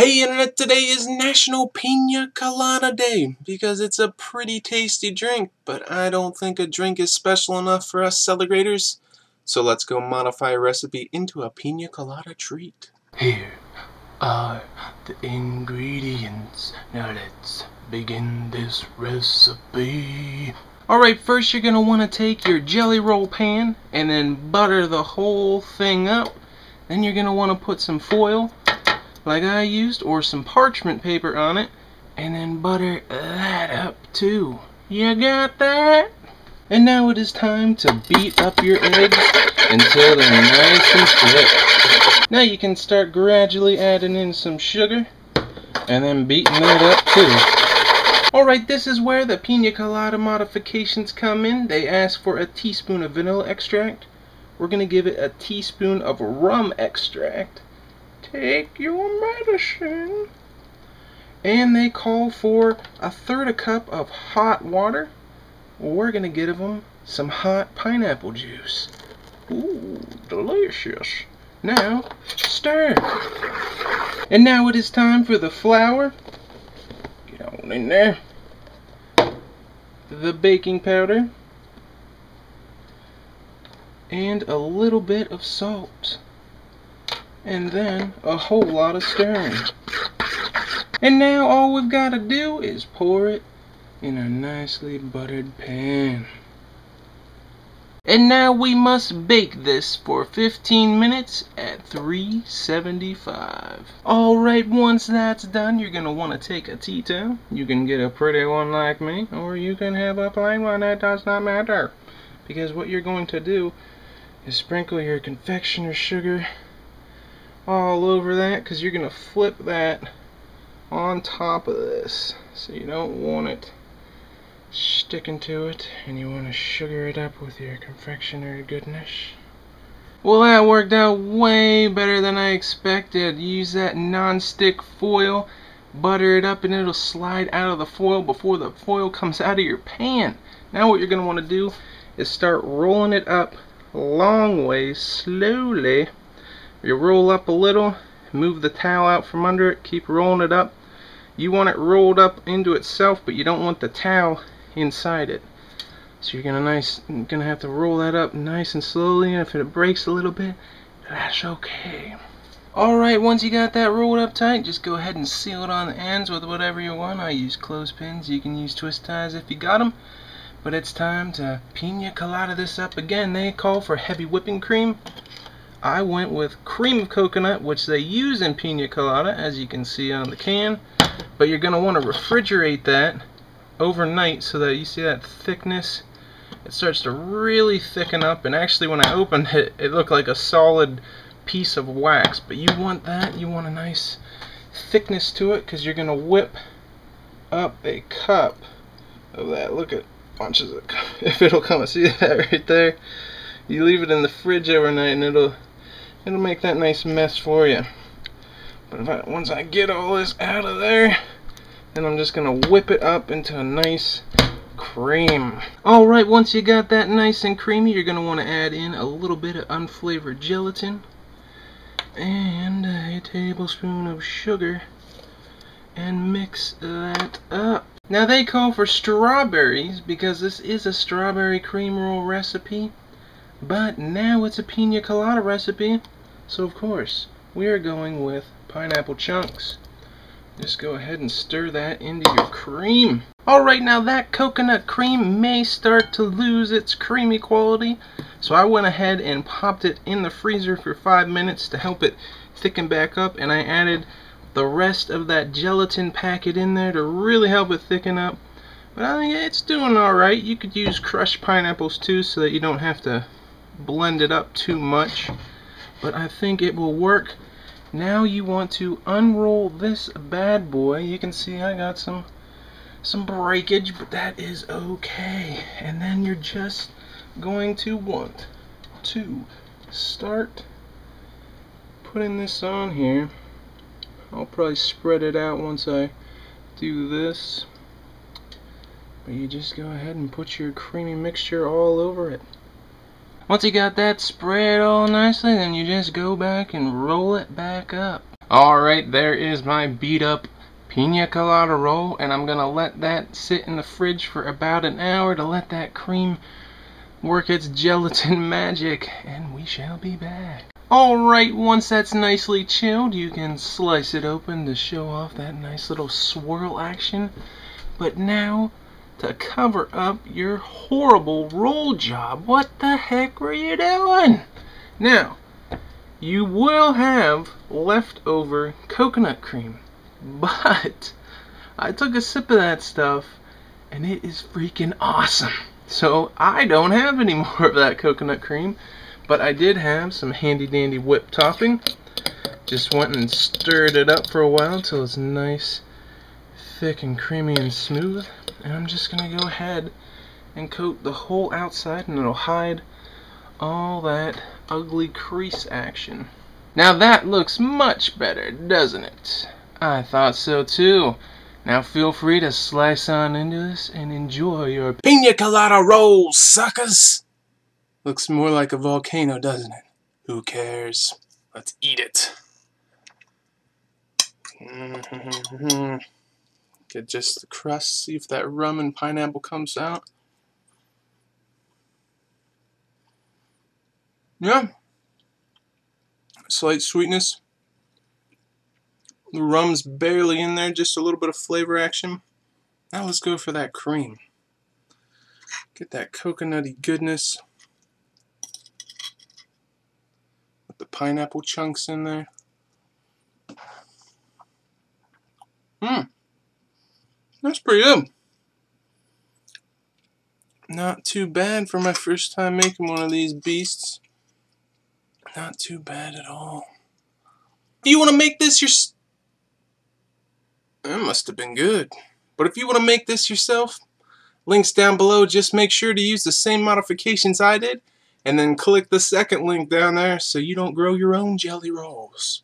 Hey Internet, today is National Pina Colada Day because it's a pretty tasty drink, but I don't think a drink is special enough for us celebrators. So let's go modify a recipe into a Pina Colada treat. Here are the ingredients. Now let's begin this recipe. Alright, first you're going to want to take your jelly roll pan and then butter the whole thing up. Then you're going to want to put some foil, like I used, or some parchment paper on it, and then butter that up too. You got that? And now it is time to beat up your eggs until they're nice and thick. Now you can start gradually adding in some sugar and then beating it up too. Alright, this is where the Pina Colada modifications come in. They ask for a teaspoon of vanilla extract. We're going to give it a teaspoon of rum extract. Take your medicine. And they call for a third cup of hot water. We're going to give them some hot pineapple juice. Ooh, delicious. Now, stir. And now it is time for the flour. Get on in there. The baking powder. And a little bit of salt. And then a whole lot of stirring. And now all we've got to do is pour it in a nicely buttered pan. And now we must bake this for 15 minutes at 375. Alright, once that's done, you're going to want to take a tea towel. You can get a pretty one like me, or you can have a plain one, that does not matter. Because what you're going to do is sprinkle your confectioner sugar all over that, because you're going to flip that on top of this. So you don't want it sticking to it, and you want to sugar it up with your confectioner goodness. Well, that worked out way better than I expected. Use that non-stick foil, butter it up, and it'll slide out of the foil before the foil comes out of your pan. Now what you're going to want to do is start rolling it up long ways, slowly. You roll up a little, move the towel out from under it, keep rolling it up. You want it rolled up into itself, but you don't want the towel inside it. So you're gonna have to roll that up nice and slowly, and if it breaks a little bit, that's okay. Alright, once you got that rolled up tight, just go ahead and seal it on the ends with whatever you want. I use clothespins. You can use twist ties if you got them. But it's time to Pina Colada this up again. They call for heavy whipping cream. I went with cream of coconut, which they use in Pina Colada, as you can see on the can. But you're going to want to refrigerate that overnight so that you see that thickness. It starts to really thicken up, and actually when I opened it, it looked like a solid piece of wax. But you want that, you want a nice thickness to it, because you're going to whip up a cup of that. Look at, watch if it'll come. See that right there? You leave it in the fridge overnight and it'll make that nice mess for you. But once I get all this out of there, then I'm just gonna whip it up into a nice cream. Alright, once you got that nice and creamy, you're gonna want to add in a little bit of unflavored gelatin and a tablespoon of sugar and mix that up. Now they call for strawberries because this is a strawberry cream roll recipe. But now it's a Pina Colada recipe, so of course we are going with pineapple chunks. Just go ahead and stir that into your cream. Alright, now that coconut cream may start to lose its creamy quality, so I went ahead and popped it in the freezer for 5 minutes to help it thicken back up, and I added the rest of that gelatin packet in there to really help it thicken up. But I think it's doing alright. You could use crushed pineapples too, so that you don't have to blend it up too much, but I think it will work. Now you want to unroll this bad boy. You can see I got some breakage, but that is okay. And then you're just going to want to start putting this on here. I'll probably spread it out once I do this, but you just go ahead and put your creamy mixture all over it. Once you got that spread all nicely, then you just go back and roll it back up. Alright, there is my beat up Pina Colada roll, and I'm gonna let that sit in the fridge for about an hour to let that cream work its gelatin magic, and we shall be back. Alright, once that's nicely chilled, you can slice it open to show off that nice little swirl action. But now, to cover up your horrible roll job, what the heck were you doing? Now, you will have leftover coconut cream, but I took a sip of that stuff and it is freaking awesome. So I don't have any more of that coconut cream, but I did have some handy dandy whipped topping. Just went and stirred it up for a while until it's nice, thick and creamy and smooth. And I'm just gonna go ahead and coat the whole outside, and it'll hide all that ugly crease action. Now that looks much better, doesn't it? I thought so too. Now feel free to slice on into this and enjoy your Pina Colada roll, suckers! Looks more like a volcano, doesn't it? Who cares? Let's eat it. Get just the crust, see if that rum and pineapple comes out. Yeah. Slight sweetness. The rum's barely in there, just a little bit of flavor action. Now let's go for that cream. Get that coconutty goodness. With the pineapple chunks in there. That's pretty good. Not too bad for my first time making one of these beasts. Not too bad at all. If you want to make this that must have been good. But if you want to make this yourself, links down below. Just make sure to use the same modifications I did, and then click the second link down there so you don't grow your own jelly rolls.